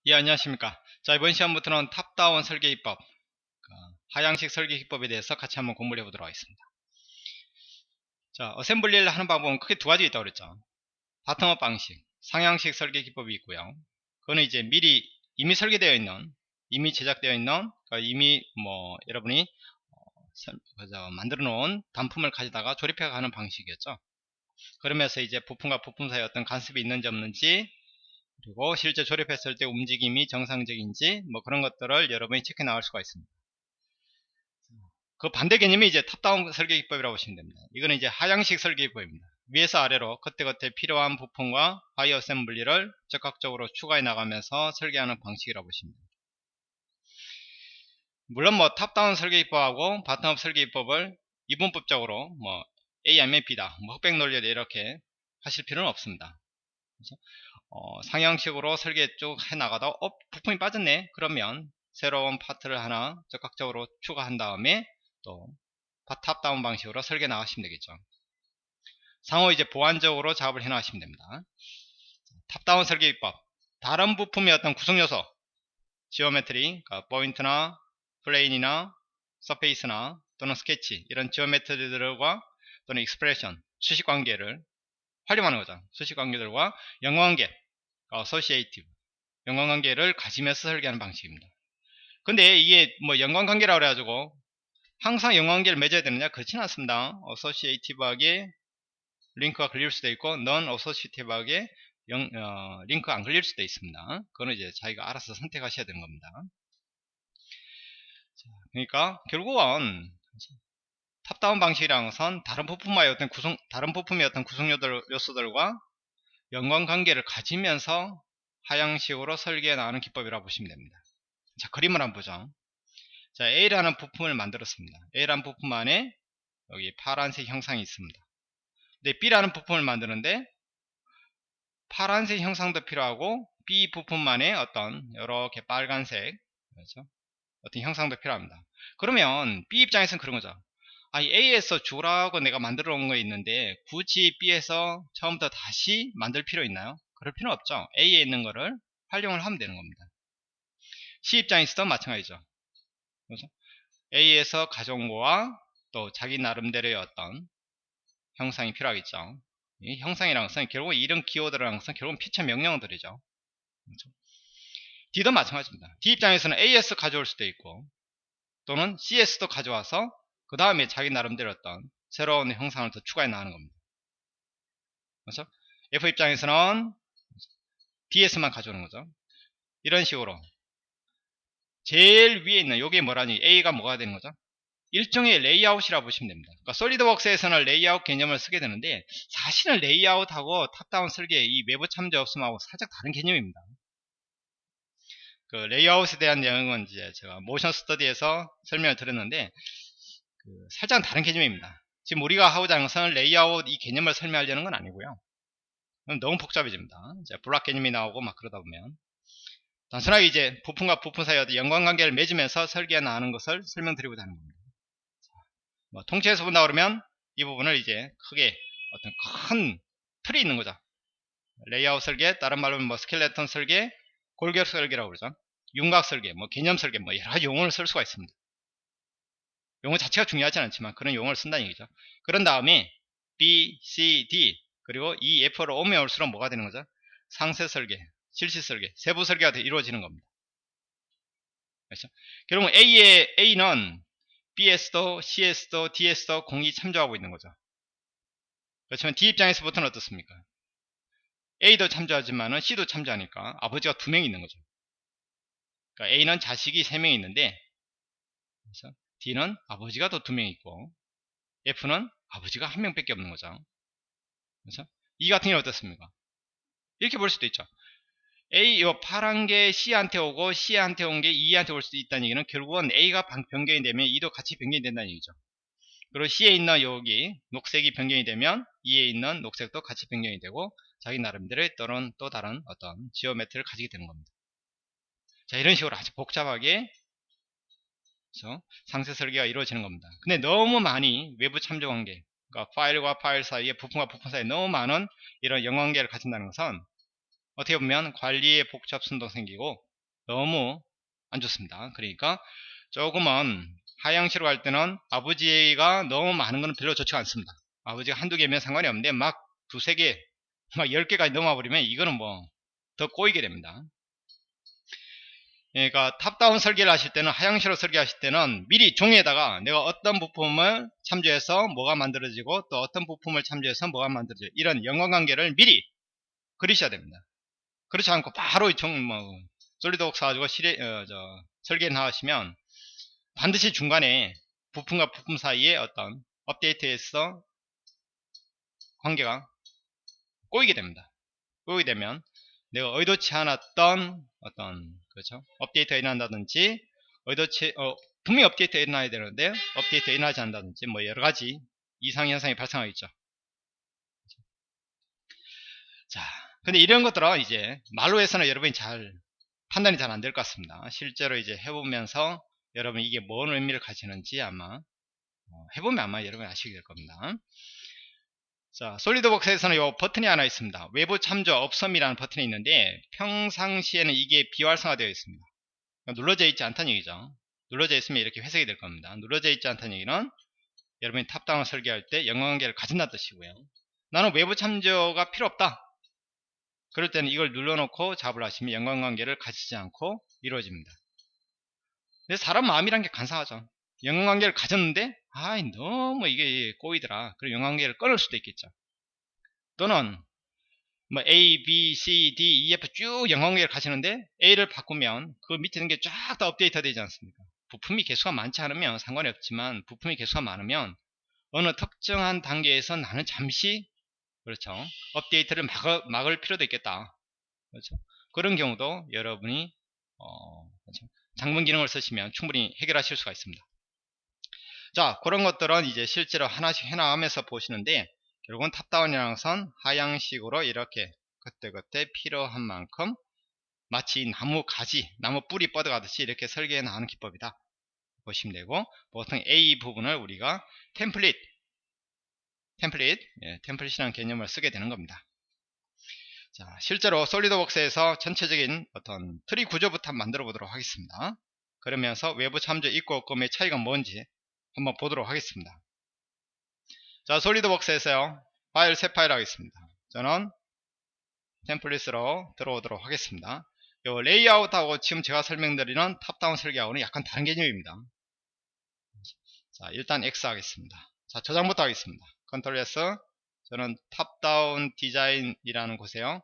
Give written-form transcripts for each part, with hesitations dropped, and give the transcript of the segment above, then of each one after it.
예, 안녕하십니까. 자, 이번 시간부터는 탑다운 설계 기법, 하향식 설계 기법에 대해서 같이 한번 공부를 해보도록 하겠습니다. 자, 어셈블리를 하는 방법은 크게 두 가지 있다고 그랬죠. 바텀업 방식, 상향식 설계 기법이 있고요. 그거는 이제 미리 이미 설계되어 있는, 이미 제작되어 있는, 이미 여러분이 만들어 놓은 단품을 가져다가 조립해 가는 방식이었죠. 그러면서 이제 부품과 부품 사이에 어떤 간섭이 있는지 없는지, 그리고 실제 조립했을 때 움직임이 정상적인지 그런 것들을 여러분이 체크해 나갈 수가 있습니다. 그 반대 개념이 이제 탑다운 설계 기법이라고 보시면 됩니다. 이거는 이제 하향식 설계 기법입니다. 위에서 아래로 그때그때 필요한 부품과 바이 어셈블리를 적극적으로 추가해 나가면서 설계하는 방식이라고 보시면 됩니다. 물론 탑다운 설계 기법하고 바텀업 설계 기법을 이분법적으로 A 아니면 B다, 흑백 논리를 이렇게 하실 필요는 없습니다. 그래서 상향식으로 설계 쭉 해 나가다 부품이 빠졌네, 그러면 새로운 파트를 하나 적극적으로 추가한 다음에 또 탑다운 방식으로 설계 나가시면 되겠죠. 상호 이제 보완적으로 작업을 해 나가시면 됩니다. 탑다운 설계 기법, 다른 부품의 어떤 구성 요소, 지오메트리, 그러니까 포인트나 플레인이나 서페이스나 또는 스케치, 이런 지오메트리들과 또는 익스프레션, 수식 관계를 활용하는 거죠. 수식 관계들과 연관관계, 어소시에이티브, 연관관계를 가지면서 설계하는 방식입니다. 근데 이게 연관관계라고 그래가지고 항상 연관관계를 맺어야 되느냐? 그렇지는 않습니다. 어소시에이티브하게 링크가 걸릴 수도 있고 non associative하게 링크가 안 걸릴 수도 있습니다. 그거는 이제 자기가 알아서 선택하셔야 되는 겁니다. 그러니까 결국은 탑다운 방식이라는 것은 다른 부품의 어떤 구성 요소들과 연관관계를 가지면서 하향식으로 설계해 나가는 기법이라고 보시면 됩니다. 자, 그림을 한번 보죠. 자, A라는 부품을 만들었습니다. A라는 부품 안에 여기 파란색 형상이 있습니다. 근데 B라는 부품을 만드는데 파란색 형상도 필요하고 B 부품만의 어떤 이렇게 빨간색, 그렇죠? 어떤 형상도 필요합니다. 그러면 B 입장에서는 그런 거죠. A에서 주라고 내가 만들어 놓은 거 있는데 굳이 B에서 처음부터 다시 만들 필요 있나요? 그럴 필요 없죠. A에 있는 거를 활용을 하면 되는 겁니다. C 입장에서도 마찬가지죠. 그렇죠? A에서 가져온 거와 또 자기 나름대로의 어떤 형상이 필요하겠죠. 이 형상이라는 것은 결국 이런 키워드라는 것은 결국은 피처 명령어들이죠. 그렇죠? D도 마찬가지입니다. D 입장에서는 AS 가져올 수도 있고 또는 CS도 가져와서 그 다음에 자기 나름대로 어떤 새로운 형상을 더 추가해 나가는 겁니다. 그렇죠? F 입장에서는 DS만 가져오는 거죠. 이런 식으로 제일 위에 있는 요게 뭐라니, A가 뭐가 되는 거죠? 일종의 레이아웃이라고 보시면 됩니다. 그러니까 솔리드웍스에서는 레이아웃 개념을 쓰게 되는데 사실은 레이아웃하고 탑다운 설계의 이 외부 참조 없음하고 살짝 다른 개념입니다. 그 레이아웃에 대한 내용은 이제 제가 모션 스터디에서 설명을 드렸는데 살짝 다른 개념입니다. 지금 우리가 하고자 하는 것은 레이아웃 이 개념을 설명하려는 건 아니고요. 너무 복잡해집니다. 이제 블락 개념이 나오고 막 그러다 보면 단순하게 이제 부품과 부품 사이에 연관관계를 맺으면서 설계해 나가는 것을 설명드리고자 하는 겁니다. 통째에서 본다 그러면 이 부분을 이제 크게 어떤 큰 틀이 있는 거죠. 레이아웃 설계, 다른 말로 스켈레톤 설계, 골격 설계라고 그러죠. 윤곽 설계, 개념 설계, 여러 가지 용어를 쓸 수가 있습니다. 용어 자체가 중요하지 않지만 그런 용어를 쓴다는 얘기죠. 그런 다음에 B, C, D 그리고 E, F로 오면 올수록 뭐가 되는 거죠? 상세 설계, 실시 설계, 세부 설계가 이루어지는 겁니다. 그렇죠? 결국 A는 B에서도 C에서도 D에서도 공이 참조하고 있는 거죠. 그렇지만 D 입장에서부터는 어떻습니까? A도 참조하지만 C도 참조하니까 아버지가 두 명 있는 거죠. 그러니까 A는 자식이 3명 있는데 그래서 D는 아버지가 더 2명 있고 F는 아버지가 1명밖에 없는 거죠. 그래서 E 같은 경우는 어떻습니까? 이렇게 볼 수도 있죠. A, 요 파란 게 C한테 오고 C한테 온 게 E한테 올 수도 있다는 얘기는 결국은 A가 변경이 되면 E도 같이 변경이 된다는 얘기죠. 그리고 C에 있는 여기 녹색이 변경이 되면 E에 있는 녹색도 같이 변경이 되고 자기 나름대로 또는 또 다른 어떤 지오메트리를 가지게 되는 겁니다. 자, 이런 식으로 아주 복잡하게 상세 설계가 이루어지는 겁니다. 근데 너무 많이 외부 참조 관계, 그러니까 파일과 파일 사이에 부품과 부품 사이에 너무 많은 이런 연관관계를 가진다는 것은 어떻게 보면 관리에 복잡성도 생기고 너무 안 좋습니다. 그러니까 조금은 하향시로 갈 때는 아버지가 너무 많은 건 별로 좋지가 않습니다. 아버지가 한두 개면 상관이 없는데 막 두세 개, 막 10개까지 넘어와 버리면 이거는 뭐 더 꼬이게 됩니다. 그러니까 탑다운 설계를 하실 때는, 하향시로 설계하실 때는 미리 종이에다가 내가 어떤 부품을 참조해서 뭐가 만들어지고 또 어떤 부품을 참조해서 뭐가 만들어지고 이런 연관관계를 미리 그리셔야 됩니다. 그렇지 않고 바로 솔리드웍스 가지고 설계를 하시면 반드시 중간에 부품과 부품 사이에 어떤 업데이트에서 관계가 꼬이게 됩니다. 꼬이게 되면 내가 의도치 않았던 어떤, 그렇죠, 업데이트가 일어난다든지, 분명히 업데이트가 일어나야 되는데 업데이트가 일어나지 않는다든지 뭐 여러가지 이상 현상이 발생하겠죠. 자, 근데 이런 것들은 이제 말로 해서는 여러분이 판단이 잘 안 될 것 같습니다. 실제로 이제 해보면서 여러분 이게 뭔 의미를 가지는지 아마 해보면 아마 여러분이 아시게 될 겁니다. 자, 솔리드웍스에서는 이 버튼이 하나 있습니다. 외부 참조 없음이라는 버튼이 있는데 평상시에는 이게 비활성화되어 있습니다. 그러니까 눌러져 있지 않다는 얘기죠. 눌러져 있으면 이렇게 회색이 될 겁니다. 눌러져 있지 않다는 얘기는 여러분이 탑다운을 설계할 때 연관관계를 가진다는 뜻이고요. 나는 외부 참조가 필요 없다. 그럴 때는 이걸 눌러놓고 작업을 하시면 연관관계를 가지지 않고 이루어집니다. 근데 사람 마음이란 게 간사하죠. 연관관계를 가졌는데 너무 이게 꼬이더라. 그리고 연관관계를 끊을 수도 있겠죠. 또는 뭐 A, B, C, D, E, F 쭉 연관관계를 가지는데 A를 바꾸면 그 밑에 있는 게 쫙 다 업데이트 되지 않습니까? 부품이 개수가 많지 않으면 상관이 없지만 부품이 개수가 많으면 어느 특정한 단계에서 나는 잠시, 그렇죠, 업데이트를 막을 필요도 있겠다. 그렇죠? 그런 경우도 여러분이 그렇죠, 장문 기능을 쓰시면 충분히 해결하실 수가 있습니다. 자, 그런 것들은 이제 실제로 하나씩 해나가면서 보시는데 결국은 탑다운이라는 것은 하향식으로 이렇게 그때그때 필요한 만큼 마치 나무 가지, 나무 뿌리 뻗어가듯이 이렇게 설계해 나가는 기법이다 보시면 되고, 보통 A 부분을 우리가 템플릿이라는 개념을 쓰게 되는 겁니다. 자, 실제로 솔리드웍스에서 전체적인 어떤 트리 구조부터 만들어 보도록 하겠습니다. 그러면서 외부 참조 있고 없고의 차이가 뭔지 한번 보도록 하겠습니다. 자, 솔리드웍스에서요, 새 파일 하겠습니다. 저는 템플릿으로 들어오도록 하겠습니다. 요 레이아웃하고 지금 제가 설명드리는 탑다운 설계하고는 약간 다른 개념입니다. 자, 일단 X 하겠습니다. 자, 저장부터 하겠습니다. 컨트롤 S. 저는 탑다운 디자인이라는 곳에요.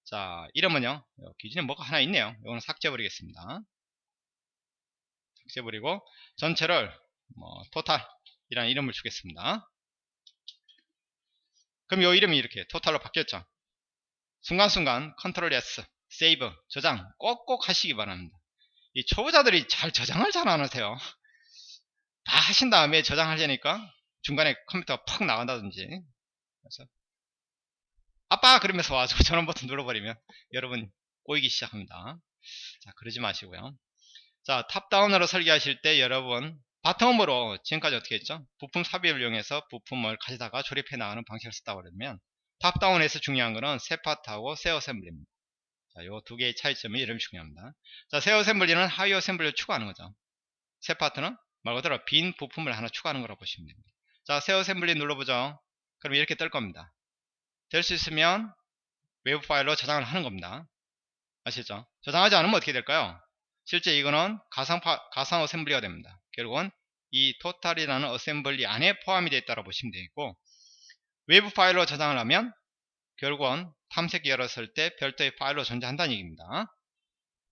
자, 이름은요, 기준에 뭐가 하나 있네요. 이거는 삭제해버리겠습니다. 삭제해버리고 전체를 토탈이라는 이름을 주겠습니다. 그럼 이 이름이 이렇게 토탈로 바뀌었죠. 순간순간 컨트롤 S, 세이브, 저장 꼭꼭 하시기 바랍니다. 이 초보자들이 저장을 잘 안 하세요. 다 하신 다음에 저장하려니까 중간에 컴퓨터가 팍 나간다든지, 그래서 아빠 그러면서 와가지고 전원 버튼 눌러버리면 여러분 꼬이기 시작합니다. 자, 그러지 마시고요. 자, 탑다운으로 설계하실 때 여러분 바텀으로 지금까지 어떻게 했죠? 부품 삽입을 이용해서 부품을 가져다가 조립해 나가는 방식을 썼다고 그러면, 탑다운에서 중요한 거는 새 파트하고 새 어셈블리입니다. 자, 요 두 개의 차이점이 이름 중요합니다. 자, 새 어셈블리는 하위 어셈블리를 추가하는 거죠. 새 파트는 말 그대로 빈 부품을 하나 추가하는 거라고 보시면 됩니다. 자, 새 어셈블리 눌러보죠. 그럼 이렇게 뜰 겁니다. 될 수 있으면 웨브 파일로 저장을 하는 겁니다. 아시죠? 저장하지 않으면 어떻게 될까요? 실제 이거는 가상 어셈블리가 됩니다. 결국은 이 토탈이라는 어셈블리 안에 포함이 되어 있다고 보시면 되겠고, 외부 파일로 저장을 하면 결국은 탐색기 열었을 때 별도의 파일로 존재한다는 얘기입니다.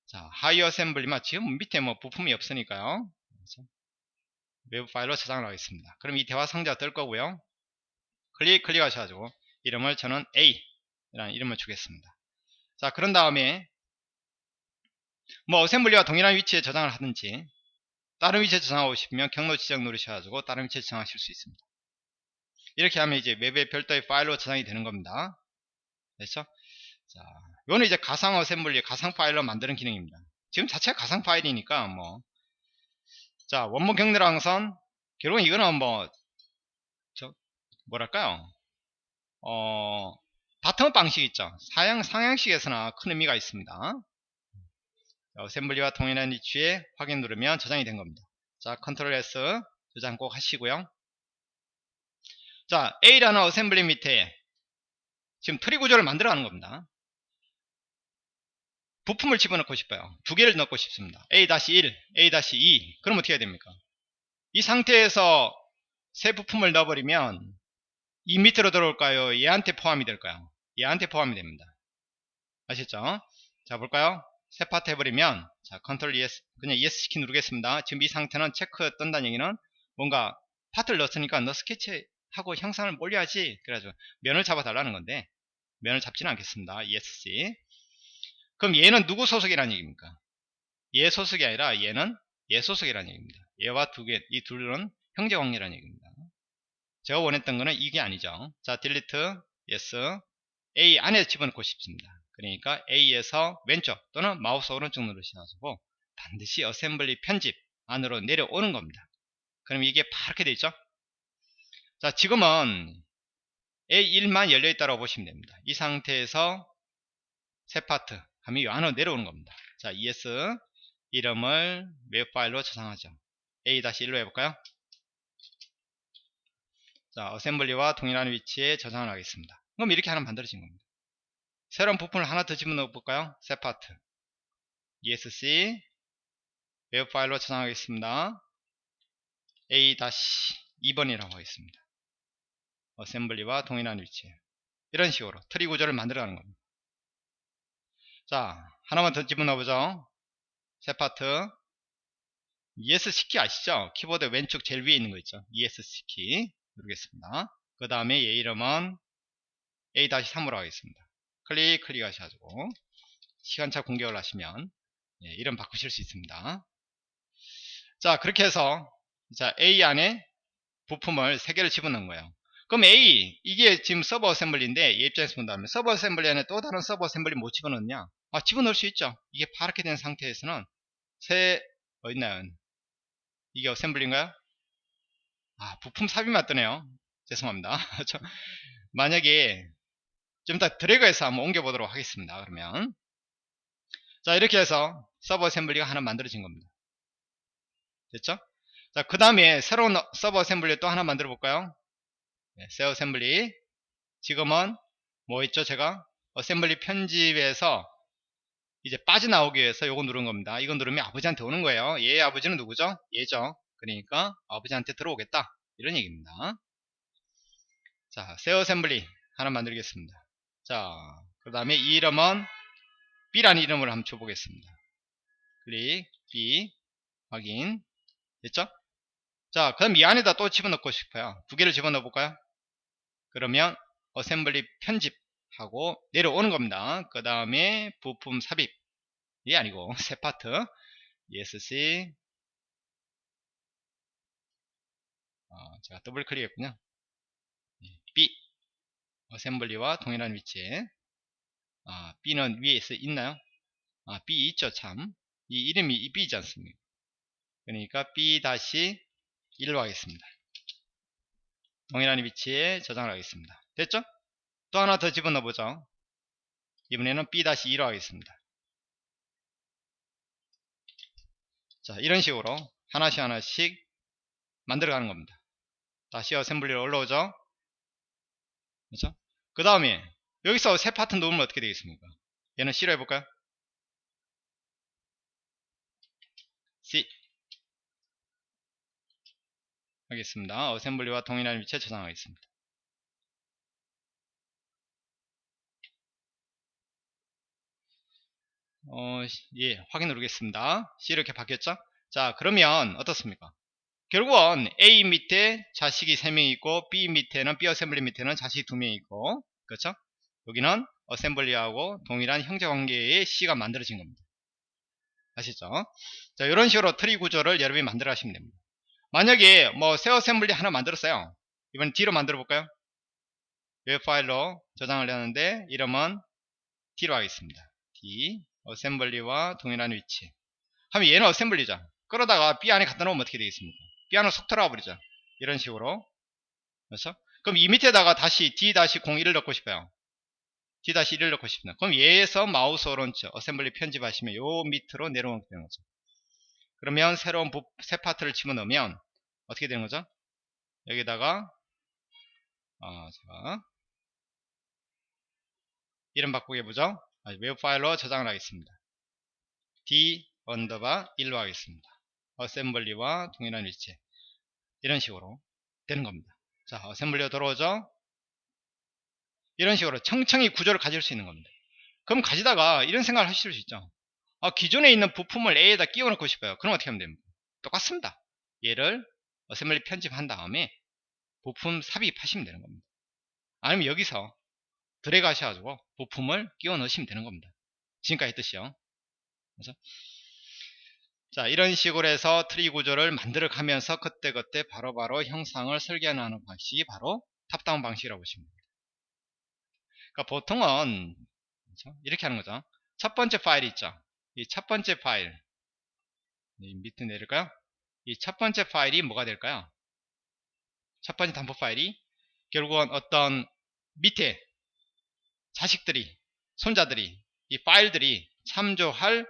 자, 하이 어셈블리만 지금 밑에 부품이 없으니까요. 그래서 외부 파일로 저장을 하겠습니다. 그럼 이 대화 상자가 뜰 거고요. 클릭하셔가지고 이름을 저는 A 라는 이름을 주겠습니다. 자, 그런 다음에 어셈블리와 동일한 위치에 저장을 하든지 다른 위치에 저장하고 싶으면 경로 지정 누르셔가지고 다른 위치에 저장하실 수 있습니다. 이렇게 하면 이제 웹의 별도의 파일로 저장이 되는 겁니다. 됐죠? 자, 이거는 이제 가상 어셈블리, 가상 파일로 만드는 기능입니다. 지금 자체가 가상 파일이니까 자, 원본 경로랑선 결국은 이거는 뭐랄까요? 바텀업 방식 있죠? 상향식에서나 큰 의미가 있습니다. 어셈블리와 동일한 위치에 확인 누르면 저장이 된 겁니다. 자, 컨트롤 S 저장 꼭 하시고요. 자, A라는 어셈블리 밑에 지금 트리 구조를 만들어 가는 겁니다. 부품을 집어넣고 싶어요. 두 개를 넣고 싶습니다. A-1, A-2. 그럼 어떻게 해야 됩니까? 이 상태에서 새 부품을 넣어버리면 이 밑으로 들어올까요? 얘한테 포함이 될까요? 얘한테 포함이 됩니다. 아셨죠? 자, 볼까요? 새 파트 해버리면, 자, 컨트롤 ES, 그냥 ES 키 누르겠습니다. 지금 이 상태는 체크 뜬다는 얘기는 뭔가 파트를 넣었으니까 너 스케치하고 형상을 몰려야지. 그래가지고 면을 잡아달라는 건데, 면을 잡지는 않겠습니다. ESC. 그럼 얘는 누구 소속이라는 얘기입니까? 얘 소속이 아니라 얘는 얘 소속이라는 얘기입니다. 얘와 이 둘은 형제관계라는 얘기입니다. 제가 원했던 거는 이게 아니죠. 자, 딜리트, yes, A 안에 집어넣고 싶습니다. 그러니까 A에서 왼쪽 또는 마우스 오른쪽 누르셔가지고 반드시 어셈블리 편집 안으로 내려오는 겁니다. 그럼 이게 파랗게 되어 있죠? 자, 지금은 A1만 열려있다고 보시면 됩니다. 이 상태에서 새 파트 하면 이 안으로 내려오는 겁니다. 자, ES 이름을 웹 파일로 저장하죠. A-1로 해볼까요? 자, 어셈블리와 동일한 위치에 저장을 하겠습니다. 그럼 이렇게 하나 만들어진 겁니다. 새로운 부품을 하나 더 집어넣어 볼까요? 새 파트 ESC 웹 파일로 저장하겠습니다. A-2번이라고 하겠습니다. 어셈블리와 동일한 위치에 이런 식으로 트리 구조를 만들어가는 겁니다. 자, 하나만 더 집어넣어 보죠. 새 파트 ESC 키 아시죠? 키보드 왼쪽 제일 위에 있는 거 있죠? ESC 키 누르겠습니다. 그 다음에 얘 이름은 A-3으로 하겠습니다. 클릭하셔가지고 시간차 공격을 하시면 이름 바꾸실 수 있습니다. 자, 그렇게 해서 자, A 안에 부품을 3개를 집어넣은 거예요. 그럼 A, 이게 지금 서버 어셈블리인데 얘 입장에서 본다면 서버 어셈블리 안에 또 다른 서버 어셈블리 못 집어넣냐? 아, 집어넣을 수 있죠. 이게 파랗게 된 상태에서는 어딨나요? 이게 어셈블리인가요? 아, 부품 삽입만 뜨네요. 죄송합니다. 만약에 좀 이따 드래그해서 한번 옮겨보도록 하겠습니다. 그러면 자, 이렇게 해서 서버 어셈블리가 하나 만들어진 겁니다. 됐죠? 자, 그 다음에 새로운 서버 어셈블리 또 하나 만들어 볼까요? 네, 새 어셈블리 지금은 뭐 있죠? 제가 어셈블리 편집에서 이제 빠져나오기 위해서 요거 누른 겁니다. 이거 누르면 아버지한테 오는 거예요. 얘의 아버지는 누구죠? 얘죠. 그러니까 아버지한테 들어오겠다 이런 얘기입니다. 자, 새 어셈블리 하나 만들겠습니다. 자, 그 다음에 이 이름은 B라는 이름으로 한번 줘보겠습니다. 클릭 B 확인 됐죠? 자, 그럼 이 안에다 또 집어넣고 싶어요. 두 개를 집어넣어 볼까요? 그러면 어셈블리 편집하고 내려오는 겁니다. 그 다음에 부품 삽입 이 아니고 새 파트 ESC 제가 더블 클릭했군요. B 어셈블리와 동일한 위치에 B는 위에 있나요? B 있죠 참. 이 이름이 B이지 않습니까? 그러니까 B-1로 하겠습니다. 동일한 위치에 저장을 하겠습니다. 됐죠? 또 하나 더 집어넣어 보죠. 이번에는 B-2로 하겠습니다. 자, 이런 식으로 하나씩 만들어 가는 겁니다. 다시 어셈블리로 올라오죠. 그렇죠? 그 다음에 여기서 새 파트 놓으면 어떻게 되겠습니까? 얘는 C로 해볼까요? C 하겠습니다. 어셈블리와 동일한 위치에 저장하겠습니다. 예, 확인 누르겠습니다. C 이렇게 바뀌었죠? 자, 그러면 어떻습니까? 결국은 A 밑에 자식이 3명 있고 B 밑에는 B 어셈블리 밑에는 자식이 2명 있고 그렇죠? 여기는 어셈블리하고 동일한 형제관계의 C가 만들어진 겁니다. 아시죠? 자, 이런 식으로 트리 구조를 여러분이 만들어 가시면 됩니다. 만약에 뭐 새 어셈블리 하나 만들었어요. 이번 D로 만들어 볼까요? 웹 파일로 저장을 하는데 이름은 D로 하겠습니다. D 어셈블리와 동일한 위치 하면 얘는 어셈블리죠. 그러다가 B 안에 갖다 놓으면 어떻게 되겠습니까? B 안으로 쏙 들어가 버리죠. 이런 식으로. 그렇죠? 그럼 이 밑에다가 다시 D-01을 넣고 싶어요. D-1을 넣고 싶습니다. 그럼 얘에서 마우스 오른쪽 어셈블리 편집하시면 요 밑으로 내려오게 되는 거죠. 그러면 새로운 새 파트를 집어넣으면 어떻게 되는 거죠? 여기다가 제가 이름 바꾸게 해보죠. 웹 파일로 저장을 하겠습니다. D 언더바 1로 하겠습니다. 어셈블리와 동일한 위치에 이런 식으로 되는 겁니다. 자, 어셈블리로 들어오죠. 이런 식으로 청청이 구조를 가질 수 있는 겁니다. 그럼 가지다가 이런 생각을 하실 수 있죠. 기존에 있는 부품을 A에다 끼워 넣고 싶어요. 그럼 어떻게 하면 됩니까? 똑같습니다. 얘를 어셈블리 편집한 다음에 부품 삽입하시면 되는 겁니다. 아니면 여기서 드래그 하셔가지고 부품을 끼워 넣으시면 되는 겁니다. 지금까지 했듯이요. 그래서 자, 이런 식으로 해서 트리 구조를 만들어 가면서 그때그때 바로바로 형상을 설계하는 방식이 바로 탑다운 방식이라고 보시면 됩니다. 그러니까 보통은 그렇죠? 이렇게 하는 거죠. 첫 번째 파일이 있죠. 이 첫 번째 파일 밑에 내릴까요? 이 첫 번째 파일이 뭐가 될까요? 첫 번째 담보 파일이 결국은 어떤 밑에 자식들이 손자들이 이 파일들이 참조할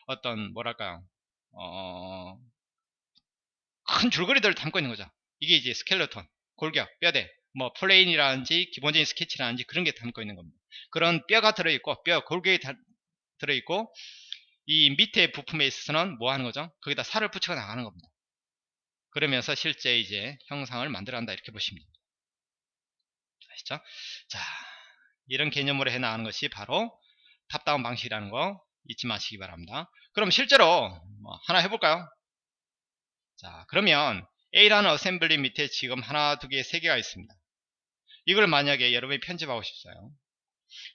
어떤 뭐랄까요 큰 줄거리들을 담고 있는 거죠. 이게 이제 스켈레톤, 골격, 뼈대, 뭐 플레인이라든지 기본적인 스케치라든지 그런 게 담고 있는 겁니다. 그런 뼈가 들어있고 골격이 들어있고 이 밑에 부품에 있어서는 뭐 하는 거죠? 거기다 살을 붙여 나가는 겁니다. 그러면서 실제 이제 형상을 만들어 간다 이렇게 보시면 됩니다. 아시죠? 자, 이런 개념으로 해 나가는 것이 바로 탑다운 방식이라는 거 잊지 마시기 바랍니다. 그럼 실제로 하나 해볼까요? 자, 그러면 A라는 어셈블리 밑에 지금 하나, 두 개, 세 개가 있습니다. 이걸 만약에 여러분이 편집하고 싶어요.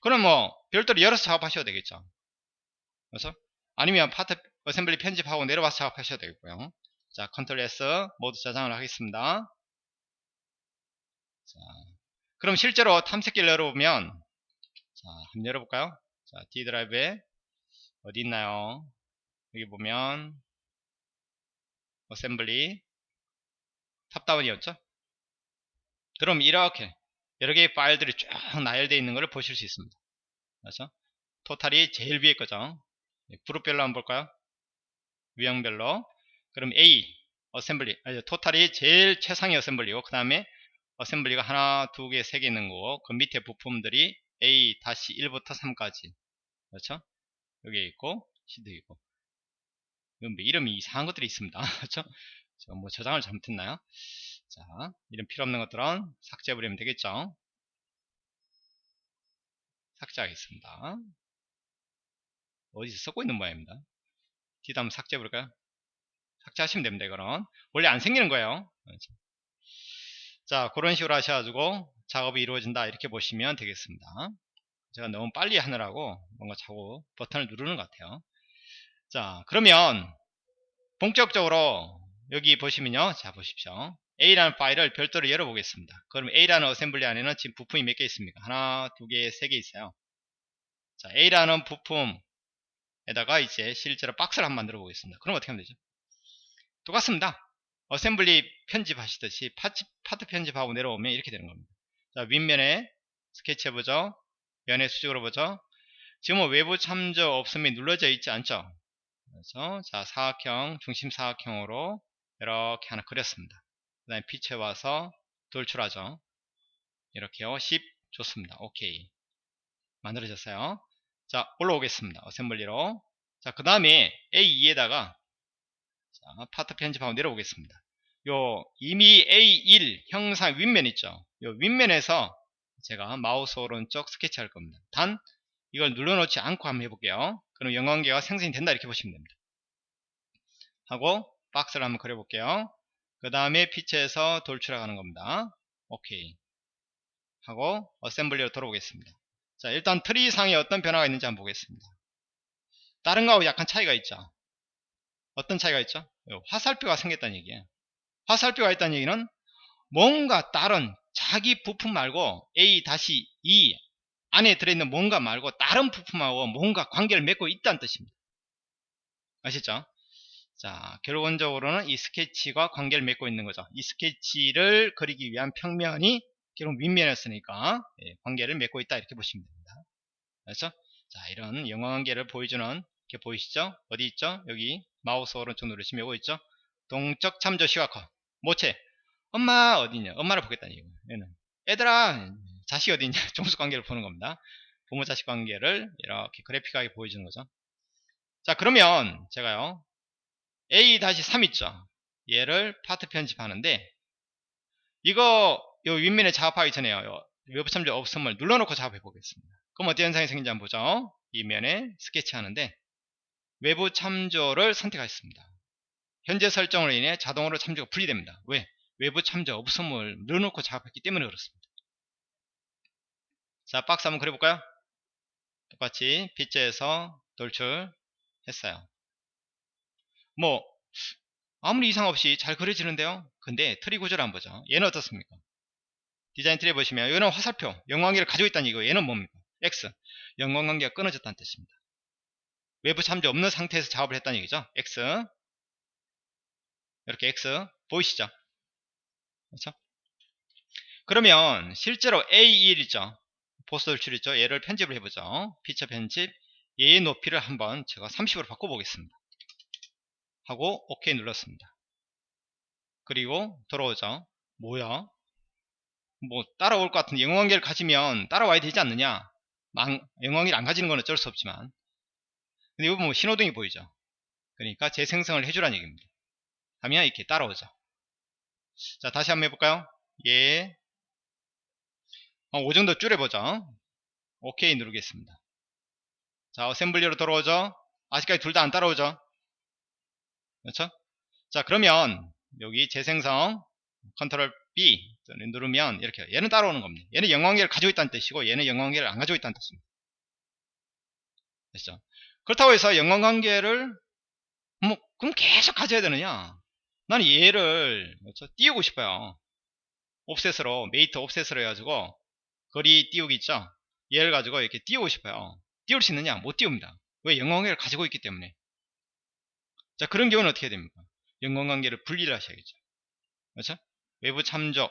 그럼 뭐 별도로 열어서 작업하셔도 되겠죠. 그래서 아니면 파트 어셈블리 편집하고 내려와서 작업하셔도 되겠고요. 자, 컨트롤 S 모두 저장을 하겠습니다. 자, 그럼 실제로 탐색기를 열어보면 자, 한번 열어볼까요? 자, D 드라이브에 어디 있나요? 여기 보면 어셈블리 탑다운이었죠? 그럼 이렇게 여러 개의 파일들이 쭉 나열되어 있는 것을 보실 수 있습니다. 그렇죠? 토탈이 제일 위에 거죠. 그룹별로 한번 볼까요? 유형별로. 그럼 A 어셈블리 토탈이 제일 최상위 어셈블리고 그 다음에 어셈블리가 하나, 두 개, 세 개 있는 거고 그 밑에 부품들이 A-1부터 3까지 그렇죠? 여기에 있고 C도 있고 이름이 이상한 것들이 있습니다. 그렇죠? 뭐 저장을 잘못했나요? 자, 이름 필요 없는 것들은 삭제해버리면 되겠죠? 삭제하겠습니다. 어디서 쓰고 있는 모양입니다. 뒤도 한번 삭제해볼까요? 삭제하시면 됩니다. 이거는 원래 안 생기는 거예요. 그렇죠? 자, 그런 식으로 하셔가지고 작업이 이루어진다 이렇게 보시면 되겠습니다. 제가 너무 빨리 하느라고 뭔가 자꾸 버튼을 누르는 것 같아요. 자, 그러면 본격적으로 여기 보시면요. 자, 보십시오. A라는 파일을 별도로 열어보겠습니다. 그럼 A라는 어셈블리 안에는 지금 부품이 몇 개 있습니까? 하나, 두 개, 세 개 있어요. 자, A라는 부품에다가 이제 실제로 박스를 한번 만들어 보겠습니다. 그럼 어떻게 하면 되죠? 똑같습니다. 어셈블리 편집하시듯이 파트 편집하고 내려오면 이렇게 되는 겁니다. 자, 윗면에 스케치 해보죠. 면의 수직으로 보죠. 지금은 외부 참조 없음이 눌러져 있지 않죠. 그래서 자, 사각형, 중심 사각형으로 이렇게 하나 그렸습니다. 그 다음에 빛에 와서 돌출하죠. 이렇게요. 10 좋습니다. 오케이. 만들어졌어요. 자, 올라오겠습니다. 어셈블리로. 자, 그 다음에 A2에다가 자, 파트 편집하고 내려오겠습니다. 요 이미 A1 형상 윗면 있죠. 요 윗면에서 제가 마우스 오른쪽 스케치 할 겁니다. 단 이걸 눌러놓지 않고 한번 해볼게요. 그럼 영광계가 생성이 된다 이렇게 보시면 됩니다. 하고 박스를 한번 그려볼게요. 그 다음에 피처에서 돌출하는 겁니다. 오케이 하고 어셈블리로 돌아오겠습니다. 자, 일단 트리 상에 어떤 변화가 있는지 한번 보겠습니다. 다른 거하고 약간 차이가 있죠. 어떤 차이가 있죠? 화살표가 생겼다는 얘기예요. 화살표가 있다는 얘기는 뭔가 다른 자기 부품 말고 A-2 안에 들어있는 뭔가 말고 다른 부품하고 뭔가 관계를 맺고 있다는 뜻입니다. 아시죠? 자, 결론적으로는 이 스케치가 관계를 맺고 있는 거죠. 이 스케치를 그리기 위한 평면이 결국 윗면이었으니까 관계를 맺고 있다 이렇게 보시면 됩니다. 그렇죠? 자, 이런 연관관계를 보여주는, 이렇게 보이시죠? 어디 있죠? 여기 마우스 오른쪽 누르시면 이거 있죠? 동적 참조 시각화. 모체. 엄마 어디냐? 엄마를 보겠다니, 이거. 얘는. 얘들아, 자식 어디냐? 종속 관계를 보는 겁니다. 부모 자식 관계를 이렇게 그래픽하게 보여주는 거죠. 자, 그러면 제가요, A-3 있죠? 얘를 파트 편집하는데, 이거 요 윗면에 작업하기 전에요, 외부 참조 없음을 눌러놓고 작업해 보겠습니다. 그럼 어떤 현상이 생긴지 한번 보죠. 이 면에 스케치 하는데 외부 참조를 선택하겠습니다. 현재 설정으로 인해 자동으로 참조가 분리됩니다. 왜? 외부 참조 없음을 눌러놓고 작업했기 때문에 그렇습니다. 자, 박스 한번 그려볼까요? 똑같이 빗자에서 돌출했어요. 뭐 아무리 이상 없이 잘 그려지는데요. 근데 트리 구조를 한번 보죠. 얘는 어떻습니까? 디자인 트리에 보시면 얘는 화살표, 연관관계를 가지고 있다는 이거. 얘는 뭡니까? X, 연관관계가 끊어졌다는 뜻입니다. 외부 참조 없는 상태에서 작업을 했다는 얘기죠. X, 이렇게 X 보이시죠? 그렇죠? 그러면 실제로 A1 있죠? 보스 돌출 있죠? 얘를 편집을 해보죠. 피처 편집, 얘의 높이를 한번 제가 30으로 바꿔보겠습니다. 하고 OK 눌렀습니다. 그리고 돌아오죠. 뭐야? 뭐 따라올 것 같은데 연관관계를 가지면 따라와야 되지 않느냐? 연관관계를 안 가지는 건 어쩔 수 없지만, 근데 이거 뭐 신호등이 보이죠? 그러니까 재생성을 해주라는 얘기입니다. 하면 이렇게 따라오죠. 자, 다시 한번 해볼까요? 예. 5 정도 줄여보죠. OK 누르겠습니다. 자, 어셈블리로 돌아오죠? 아직까지 둘 다 안 따라오죠? 그렇죠? 자, 그러면 여기 재생성 컨트롤 B 누르면 이렇게 얘는 따라오는 겁니다. 얘는 연관계를 가지고 있다는 뜻이고 얘는 연관계를 안 가지고 있다는 뜻입니다. 됐죠? 그렇다고 해서 연관관계를 뭐 그럼 계속 가져야 되느냐? 나는 얘를 그렇죠? 띄우고 싶어요. 옵셋으로, 메이트 옵셋으로 해가지고 거리 띄우기 있죠? 얘를 가지고 이렇게 띄우고 싶어요. 띄울 수 있느냐? 못 띄웁니다. 왜? 연관관계를 가지고 있기 때문에. 자, 그런 경우는 어떻게 됩니까? 연관관계를 분리를 하셔야겠죠. 그렇죠? 외부 참조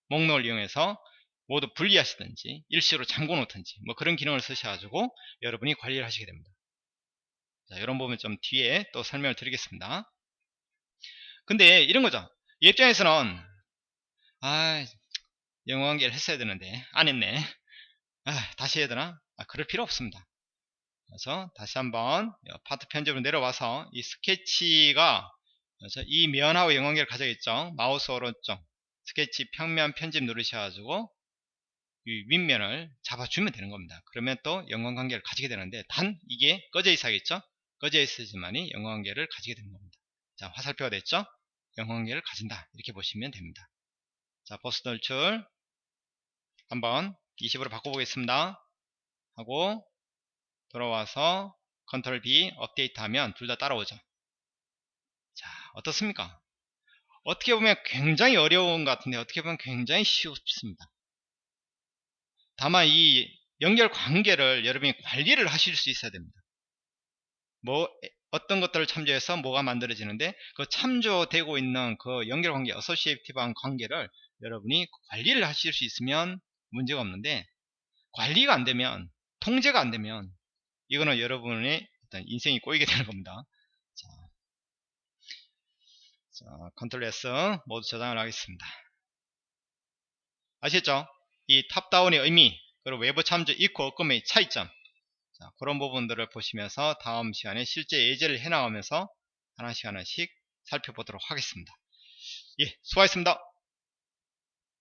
목록을 이용해서 모두 분리하시든지 일시로 잠궈 놓든지 뭐 그런 기능을 쓰셔가지고 여러분이 관리를 하시게 됩니다. 자, 이런 부분 좀 뒤에 또 설명을 드리겠습니다. 근데 이런 거죠. 얘 입장에서는 연관관계를 했어야 되는데 안 했네. 다시 해야 되나? 그럴 필요 없습니다. 그래서 다시 한번 파트 편집으로 내려와서 이 스케치가 그래서 이 면하고 연관계를 가져있죠. 마우스 오른쪽 스케치 평면 편집 누르셔가지고 이 윗면을 잡아주면 되는 겁니다. 그러면 또 연관관계를 가지게 되는데 단 이게 꺼져 있어야겠죠. 꺼져 있어야지만이 연관관계를 가지게 되는 겁니다. 자, 화살표가 됐죠. 연관관계를 가진다 이렇게 보시면 됩니다. 자, 보스 돌출 한번 20으로 바꿔보겠습니다. 하고 돌아와서 컨트롤 B 업데이트 하면 둘 다 따라오죠. 자, 어떻습니까? 어떻게 보면 굉장히 어려운 것 같은데 어떻게 보면 굉장히 쉽습니다. 다만 이 연결 관계를 여러분이 관리를 하실 수 있어야 됩니다. 뭐 어떤 것들을 참조해서 뭐가 만들어지는데 그 참조되고 있는 그 연결 관계, 어소시에이티브한 관계를 여러분이 관리를 하실 수 있으면 문제가 없는데 관리가 안 되면, 통제가 안 되면 이거는 여러분의 어떤 인생이 꼬이게 되는 겁니다. 자, 컨트롤 S 모두 저장을 하겠습니다. 아시겠죠? 이 탑다운의 의미, 그리고 외부 참조 있고 없음의 차이점, 자, 그런 부분들을 보시면서 다음 시간에 실제 예제를 해나가면서 하나씩 하나씩 살펴보도록 하겠습니다. 예, 수고하셨습니다.